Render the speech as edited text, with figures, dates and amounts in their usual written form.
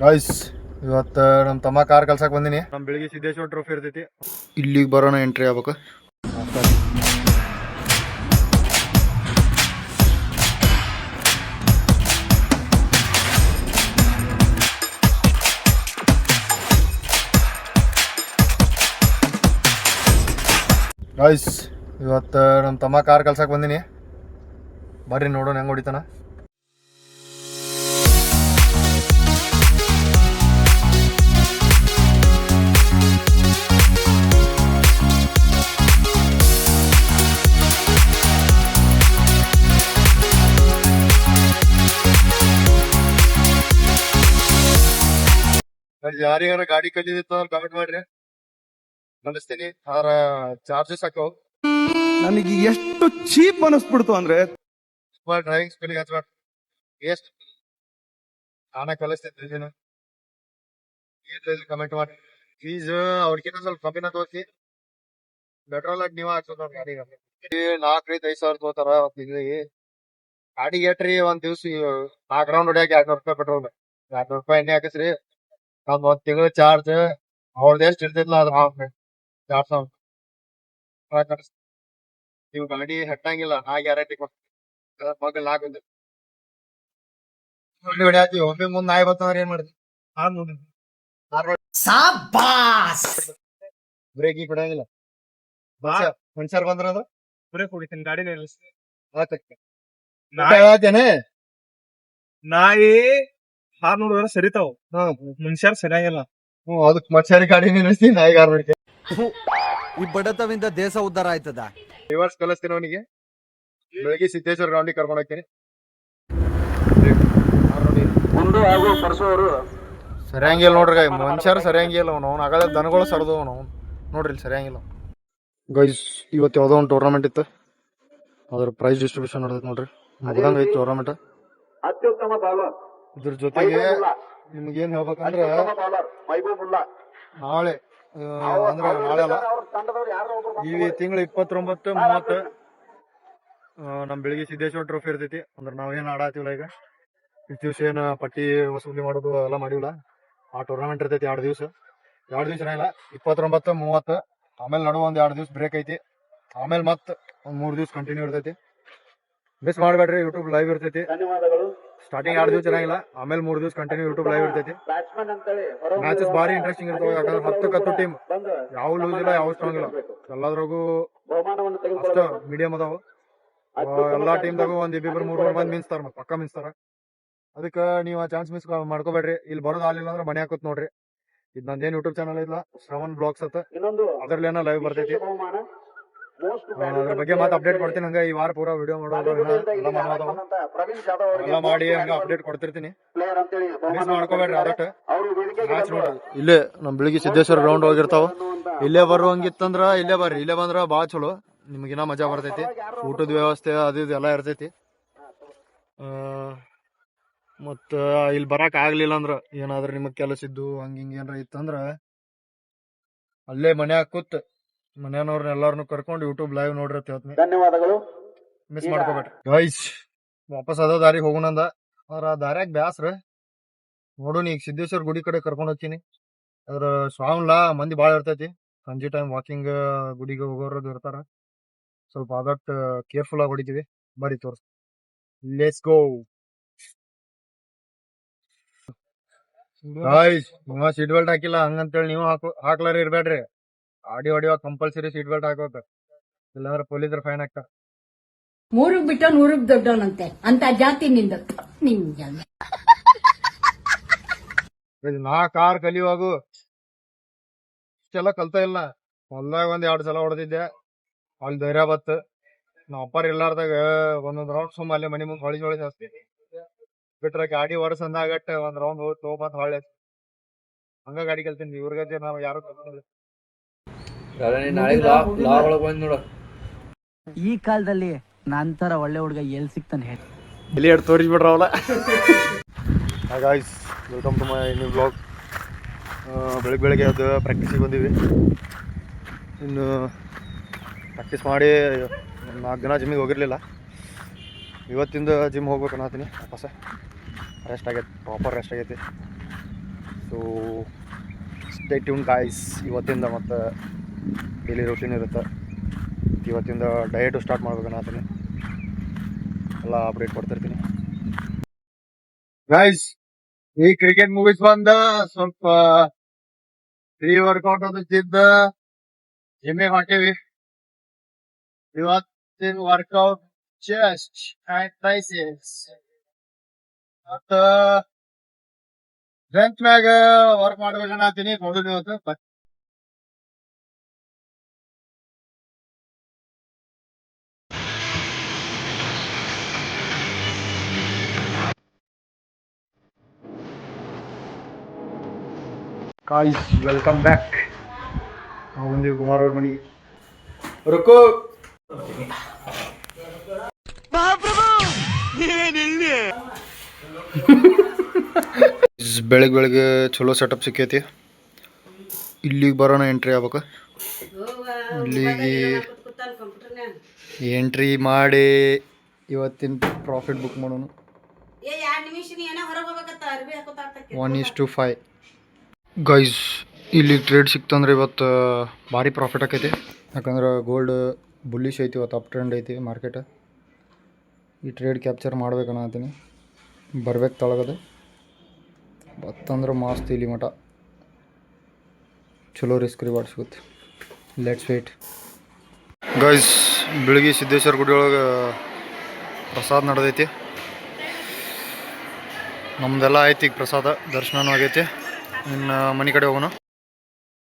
Guys, ಇವತ್ತು ನಮ್ಮ ತಮ್ಮ ಕಾರ್ ಕಲ್ಸಕ್ಕೆ ಬಂದೀನಿ. ನಮ್ಮ ಬೆಳಿಗ್ಗೆ ಸಿದ್ದೇಶ್ವರ ಟ್ರೋಫಿ ಇರ್ತೈತಿ, ಇಲ್ಲಿಗೆ ಬರೋಣ, ಎಂಟ್ರಿ ಆಗ್ಬೇಕು. ಗಾಯ್ಸ್, ಇವತ್ತು ನಮ್ಮ ತಮ್ಮ ಕಾರ್ ಕಲ್ಸಕ್ಕೆ ಬಂದೀನಿ. ಬರ್ರಿ ನೋಡೋಣ ಹೆಂಗೆ ಹೊಡಿತಾನ. ಯಾರಿಗಾರ ಗಾಡಿ ಕಲಿದಿತ್ತು ಅಂದ್ರೆ ಕಮೆಂಟ್ ಮಾಡ್ರಿ, ಕಲಿಸ್ತೀನಿ. ಆರ ಚಾರ್ಜಸ್ ಹಾಕೋ. ನನಗೆ ಎಷ್ಟು ಚೀಪ್ ಅನಿಸ್ಬಿಡ್ತು ಅಂದ್ರೆ ಡ್ರೈವಿಂಗ್ ಸ್ಕೂಲಿಗೆ ಹಚ್ಬೇಡ, ಎಷ್ಟು ನಾನೇ ಕಲಿಸ್ತೀನಿ. ಕಮೆಂಟ್ ಮಾಡಿ. ಫೀಸ್ ಅವ್ರಿಗಿಂತ ಸ್ವಲ್ಪ ಕಮ್ಮಿನ ತೋರಿಸಿ. ಪೆಟ್ರೋಲ್ ನೀವ ಹಾಕ್ಸೋದ್ ನೋಡಿ ಗಾಡಿಗೆ. 4,000-5,000 ತಗೋತಾರ ತಿಂಗಳಿಗೆ. ಗಾಡಿಗೆ ಏಟ್ರಿ ಒಂದ್ ದಿವ್ಸ 4 ರೌಂಡ್ ಹೊಡ್ಯಾಕ 200 ರೂಪಾಯಿ ಪೆಟ್ರೋಲ್, 200 ರೂಪಾಯಿ ಎಣ್ಣೆ ಹಾಕಿಸ್ರಿ. ನಮ್ದು ಒಂದ್ ತಿಂಗಳ ಚಾರ್ಜ್ ಅವ್ರದ್ದು ಎಷ್ಟು ಇರ್ತಿದ್ಲ ಅದ್ರ 4,000. ನೀವು ಗಾಡಿ ಹಟ್ಟಂಗಿಲ್ಲ, ನಾ ಗ್ಯಾರಂಟಿ ಕೊಡ್ತೀನಿ. ಮಗಲ್ ನಾಲ್ಕು ಹೊಡ್ಯಾತಿ, ಒಮ್ಮೆ ಮುಂದ್ ನಾಯಿ ಬರ್ತಂದ್ರೆ ಏನ್ ಮಾಡ್ತಿ? ಬ್ರೇಕ್ ಈಗ ಬಿಡಂಗಿಲ್ಲ. ಮನುಷ್ಯರ್ ಬಂದ್ರ ಬ್ರೇಕ್ ಹೊಡಿತೀನಿ, ಗಾಡಿ ನಿಲ್ಲಿಸ್ತೀನಿ. ನಾಯಿ ಹಾರ್ ನೋಡಿದ್ರೆ ಸರಿತಾವ್, ಮನುಷ್ಯರ್ ಸರಿಯಾಗಿಲ್ಲ. ಅದಕ್ ಮನುಷ್ಯರಿಗೆ ಗಾಡಿ ನಿಲ್ಲಿಸ್ತೀನಿ, ನಾಯಿಗಾರ ನೋಡ್ತೀನಿ. ಈ ಬಡತವಿಂದ ದೇಶ ಉದ್ಧಾರ ಆಯ್ತದ. ರಿವರ್ಸ್ ಕಲಿಸ್ತೀನಿ ಅವನಿಗೆ. ಬೆಳಗ್ಗೆ ಸಿದ್ದೇಶ್ವರ ಗ್ರೌಂಡಿಗೆ ಕರ್ಕೊಂಡು ಹೋಗ್ತೀನಿ. ಸರಿಯಂಗಿಲ್ಲ ನೋಡ್ರಿ, ಮನುಷ್ಯರು ಸರಿಯಂಗಿಲ್ಲ. ಅವ್ನು ಆಗದ ದನಗಳು ಸರ್ದು ಅವ್ನು ನೋಡ್ರಿ, ಇಲ್ಲಿ ಸರಿಯಂಗಿಲ್ಲ. ಗೈಸ್, ಇವತ್ತು ಯಾವ್ದೋ ಒಂದು ಟೂರ್ನಮೆಂಟ್ ಇತ್ತು, ಅದ್ರ ಪ್ರೈಸ್ ಡಿಸ್ಟ್ರಿಬ್ಯೂಷನ್ ನಡೆದೈತೆ ನೋಡ್ರಿ. ಮುಗ್ದಂಗ ಐತಿ ಟೂರ್ನಮೆಂಟ್. ಇದ್ರ ಜೊತೆಗೆ ನಿಮ್ಗೇನ್ ಹೇಳ್ಬೇಕಂದ್ರೆ, ನಾಳೆ ಅಂದ್ರೆ ನಾಳೆ ಅಲ್ಲ, ಈ ತಿಂಗಳ 29, 30 ನಮ್ ಬೆಳಿಗ್ಗೆ ಸಿದ್ದೇಶ್ವರ ಟ್ರೋಫಿ ಇರ್ತೈತಿ. ಅಂದ್ರೆ ನಾವೇನ್ ಆಡಾತೀವಲ್ಲ ಈಗ, ಇಷ್ಟು ದಿವ್ಸ ಏನ್ ಪಟ್ಟಿ ವಸೂಲಿ ಮಾಡೋದು ಎಲ್ಲ ಮಾಡಿವಲ್ಲ, ಆ ಟೂರ್ನಮೆಂಟ್ ಇರ್ತೈತಿ 2 ದಿವ್ಸ. 2 ದಿವ್ಸ ಇಲ್ಲ, 29, 30. ಆಮೇಲೆ ನಡುವ ಒಂದ್ 2 ದಿವ್ಸ ಬ್ರೇಕ್ ಐತಿ. ಆಮೇಲೆ ಮತ್ ಒಂದ್ 3 ದಿವ್ಸ ಕಂಟಿನ್ಯೂ ಇರ್ತೈತಿ. ಮಿಸ್ ಮಾಡ್ಬೇಡ್ರಿ, ಯೂಟ್ಯೂಬ್ ಲೈವ್ ಇರ್ತೈತಿ. ಸ್ಟಾರ್ಟಿಂಗ್ 2 ದಿವ್ಸ ಇರಂಗಿಲ್ಲ, ಆಮೇಲೆ 3 ದಿವ್ಸ ಕಂಟಿನ್ಯೂ ಯೂಟ್ಯೂಬ್ ಲೈವ್ ಇರ್ತೈತಿ. ಮ್ಯಾಚಸ್ ಬಾರಿ ಇಂಟ್ರೆಸ್ಟಿಂಗ್ ಇರ್ತಾವ. ಯಾಕಂದ್ರೆ 10 ಟೀಮ್, ಯಾವ ಲೂಸ್ ಇಲ್ಲ, ಯಾವ ಸ್ಟ್ರಾಂಗ್ ಇಲ್ಲ. ಎಲ್ಲದ್ರಾಗೂ ಅಷ್ಟ ಮೀಡಿಯಂ ಅದಾವ. ಎಲ್ಲಾ ಟೀಮ್ದಾಗೂ ಒಂದ್ 2-3 ಮಂದಿ ಮಿನ್ಸ್ತಾರ, ಪಕ್ಕ ಮಿನ್ಸ್ತಾರ. ಅದಕ್ಕೆ ನೀವು ಆ ಚಾನ್ಸ್ ಮಿಸ್ ಮಾಡ್ಕೋಬೇಡ್ರಿ. ಇಲ್ಲಿ ಬರೋದು ಆಗ್ಲಿಲ್ಲ ಅಂದ್ರೆ ಮನೆ ಹಾಕೋತ್ ನೋಡ್ರಿ. ಇದು ನಂದೇನ್ ಯೂಟ್ಯೂಬ್ ಚಾನಲ್ ಇಲ್ಲ, ಶ್ರವಣ್ ಬ್ಲಾಗ್ಸ್ ಅಂತ, ಅದ್ರಲ್ಲಿ ಏನೋ ಲೈವ್ ಬರ್ತೈತಿ. ಅದ್ರ ಬಗ್ಗೆ ಮತ್ತೆ ಅಪ್ಡೇಟ್ ಕೊಡ್ತೀನಿ. ಹಂಗ ಈ ವಾರ ಪೂರಾ ವಿಡಿಯೋ ಮಾಡೋದು ಎಲ್ಲ ಮಾಡಿ ಹಂಗ ಅಪ್ಡೇಟ್ ಕೊಡ್ತಿರ್ತೀನಿ. ಮಿಸ್ ಮಾಡ್ಕೋಬೇಡ್ರಿ. ಅದಕ್ಕೆ ಮ್ಯಾಚ್ ನೋಡ್ರಿ. ಇಲ್ಲೇ ನಮ್ ಬೆಳಿಗ್ಗೆ ಸಿದ್ದೇಶ್ವರ ಗ್ರೌಂಡ್ ಹೋಗಿರ್ತಾವ. ಇಲ್ಲೇ ಬರುವಂಗಿತ್ತಂದ್ರ ಇಲ್ಲೇ ಬರ್ರಿ. ಇಲ್ಲೇ ಬಂದ್ರ ಬಾಳ ಚಲೋ, ನಿಮ್ಗಿನ ಮಜಾ ಬರ್ತೈತಿ. ಊಟದ ವ್ಯವಸ್ಥೆ ಅದು ಇದು ಎಲ್ಲ ಇರ್ತೈತಿ. ಮತ್ತ ಇಲ್ಲಿ ಬರಾಕ್ ಆಗ್ಲಿಲ್ಲ ಅಂದ್ರ, ಏನಾದ್ರ ನಿಮಗ್ ಕೆಲಸ ಇದ್ದು ಹಂಗ ಹಿಂಗ ಏನಾರ ಇತ್ತಂದ್ರ ಅಲ್ಲೇ ಮನ್ಯಾಗ ಕೂತ್ ಮನೆಯವ್ರನ್ನ ಎಲ್ಲಾರನು ಕರ್ಕೊಂಡು ಯೂಟ್ಯೂಬ್ ಲೈವ್ ನೋಡ್ರಿ ಅಂತ ಹೇಳ್ತೀನಿ. ಧನ್ಯವಾದಗಳು, ಮಿಸ್ ಮಾಡ್ಕೋಬೇಡ್ರಿ. ಗೈಸ್, ವಾಪಸ್ ಅದ ದಾರಿಗೆ ಹೋಗೋಣಂದ. ಅವ್ರ ದಾರ್ಯಾಗ ಬ್ಯಾಸ್ರ ನೋಡೋಣ. ಈಗ ಸಿದ್ದೇಶ್ವರ ಗುಡಿ ಕಡೆ ಕರ್ಕೊಂಡ್ ಹೋಗ್ತೀನಿ. ಅದ್ರ ಶ್ರಾವಣ ಮಂದಿ ಬಾಳ ಇರ್ತೈತಿ. ಸಂಜೆ ಟೈಮ್ ವಾಕಿಂಗ್ ಗುಡಿಗೆ ಹೋಗೋರದು ಇರ್ತಾರ. ಸ್ವಲ್ಪ ಆದಟ್ ಕೇರ್ಫುಲ್ ಆಗಿ ಹೊಡಿತೀವಿ. ಬರೀ ತೋರ್ಸ್, ಲೆಟ್ಸ್ ಗೋ. ಗಾಯ್ಸ್, ನೀವ ಸೀಟ್ ಬೆಲ್ಟ್ ಹಾಕಿಲ್ಲ ಹಂಗಂತೇಳಿ ನೀವು ಹಾಕ್ಲಾರ ಇರ್ಬೇಡ್ರಿ. ಆಡಿ ಹೊಡಿವಾಗ ಕಂಪಲ್ಸರಿ ಸೀಟ್ ಬೆಲ್ಟ್ ಹಾಕೋತ, ಇಲ್ಲಾಂದ್ರೆ ಪೊಲೀಸರು ಫೈನ್ ಹಾಕ್ತಾರ. 3 ಬಿಟ್ಟ 100 ದೊಡ್ಡವನಂತೆ ಅಂತ ಜಾತಿ ನಿಂದ. ನಾ ಕಾರ್ ಕಲಿಯುವಾಗ ಇಷ್ಟೆಲ್ಲ ಕಲ್ತಾ ಇಲ್ಲ. ಹೊಲ್ದಾಗ 1-2 ಸಲ ಹೊಡೆದಿದ್ದೆ, ಅಲ್ಲಿ ಧೈರ್ಯ ಬತ್. ನಾವ್ ಅಪ್ಪಾರ ಇಲ್ಲಾರ್ದಾಗ ಒಂದೊಂದ್ ರೌಂಡ್ ಸುಮ್ಮ ಅಲ್ಲೇ ಮನಿ ಮುಂದೆ ಹೊಳಿ ಜಾಸ್ತಿ ಬಿಟ್ರ ಗಾಡಿ ಹೊರಸ್ ಅಂದಾಗಟ್ಟ ಒಂದ್ ರೌಂಡ್ ಹೋಗಿ ತಗೋಬಂದ್ ಹೊಳೆ ಹಂಗ ಗಾಡಿ ಕಲ್ತೀನಿ. ಇವ್ರಿಗೆ ನಾವ್ ಯಾರು ಕಲ್ತಿಲ್ಲ. ಈ ಕಾಲದಲ್ಲಿ ನಂತರ ಒಳ್ಳೆ ಹುಡುಗ ಎಲ್ಲಿ ಸಿಗ್ತಾನೆ ಹೇಳಿ, ಇಲ್ಲಿ ಎರಡು ತೋರಿಸ್ಬಿಟ್ರವಲ್ಲ. Guys, welcome to my new blog. ಬೆಳಗ್ಗೆ ಅದು ಪ್ರಾಕ್ಟೀಸಿಗೆ ಬಂದೀವಿ. ಇನ್ನು ಪ್ರಾಕ್ಟೀಸ್ ಮಾಡಿ 4 ದಿನ ಜಿಮ್ಮಿಗೆ ಹೋಗಿರಲಿಲ್ಲ. ಇವತ್ತಿಂದ ಜಿಮ್ ಹೋಗ್ಬೇಕು ಅನ್ನತೀನಿ. ವಾಪಸ್ ರೆಸ್ಟ್ ಆಗೈತಿ, ಪ್ರಾಪರ್ ರೆಸ್ಟ್ ಆಗೈತಿ. So stay tune guys. ಇವತ್ತಿಂದ ಮತ್ತು ಡೈಲಿ ರೂಟೀನ್ ಇರುತ್ತೆ. ಇವತ್ತಿಂದ ಡಯಟು ಸ್ಟಾರ್ಟ್ ಮಾಡ್ಬೇಕನ್ನತೀನಿ, ಎಲ್ಲ ಅಪ್ಡೇಟ್ ಕೊಡ್ತಿರ್ತೀನಿ ಗೈಸ್. ಈ ಕ್ರಿಕೆಟ್ ಮೂವೀಸ್ ಬಂದ ಸ್ವಲ್ಪ ಫ್ರೀ ವರ್ಕೌಟ್ ಅದು ತಿದ್ದ ಜಿಮ್ಮಿಗೆ ಹೊಂಟೀವಿ. ಇವತ್ತಿನ ವರ್ಕೌಟ್ ಚೆಸ್ಟ್ ಅಂಡ್ ಟ್ರೈಸೆಪ್ಸ್ ಮತ್ತ ಬೆಂಚ್ ಮ್ಯಾಗ ವರ್ಕ್ ಮಾಡ್ಬೇಕನ್ನತೀನಿ. ಮೊದಲು ಇವತ್ತು guys, welcome back. ನಾವು ಬಂದೀವಿ ಕುಮಾರ್ ಅವ್ರ ಮನೆಗೆ. ರುಕು ಬೆಳಗ್ಗೆ ಚಲೋ ಸೆಟಪ್ ಸಿಕ್ಕೈತಿ. ಇಲ್ಲಿಗೆ ಬರೋಣ, ಎಂಟ್ರಿ ಆಗ್ಬೇಕು. ಇಲ್ಲಿಗೆ ಎಂಟ್ರಿ ಮಾಡಿ ಇವತ್ತಿನ ಪ್ರಾಫಿಟ್ ಬುಕ್ ಮಾಡೋಣ. 1:5 ಗೈಸ್. ಇಲ್ಲಿ ಟ್ರೇಡ್ ಸಿಕ್ತಂದ್ರೆ ಇವತ್ತು ಭಾರಿ ಪ್ರಾಫಿಟ್ ಆಕೈತಿ. ಯಾಕಂದ್ರೆ ಗೋಲ್ಡ್ ಬುಲ್ಲಿಶ್ ಐತಿ, ಇವತ್ತು ಅಪ್ ಟ್ರೆಂಡ್ ಐತಿ ಮಾರ್ಕೆಟ್. ಈ ಟ್ರೇಡ್ ಕ್ಯಾಪ್ಚರ್ ಮಾಡ್ಬೇಕನ್ನತೀನಿ. ಬರ್ಬೇಕು ತಳಗದು ಬತ್ತಂದ್ರೆ ಮಸ್ತ್. ಇಲ್ಲಿ ಮಠ ಚಲೋ ರಿಸ್ಕ್ ರಿವಾರ್ಡ್ ಸಿಗುತ್ತೆ. Let's wait guys. ಬೆಳಗ್ಗೆ ಸಿದ್ದೇಶ್ವರ ಗುಡಿ ಒಳಗೆ ಪ್ರಸಾದ ನಡೆದೈತಿ. ನಮ್ದೆಲ್ಲ ಐತಿ ಈಗ ಪ್ರಸಾದ. ದರ್ಶನನೂ ಆಗೈತಿ. ಇನ್ನು ಮನೆ ಕಡೆ ಹೋಗೋಣ.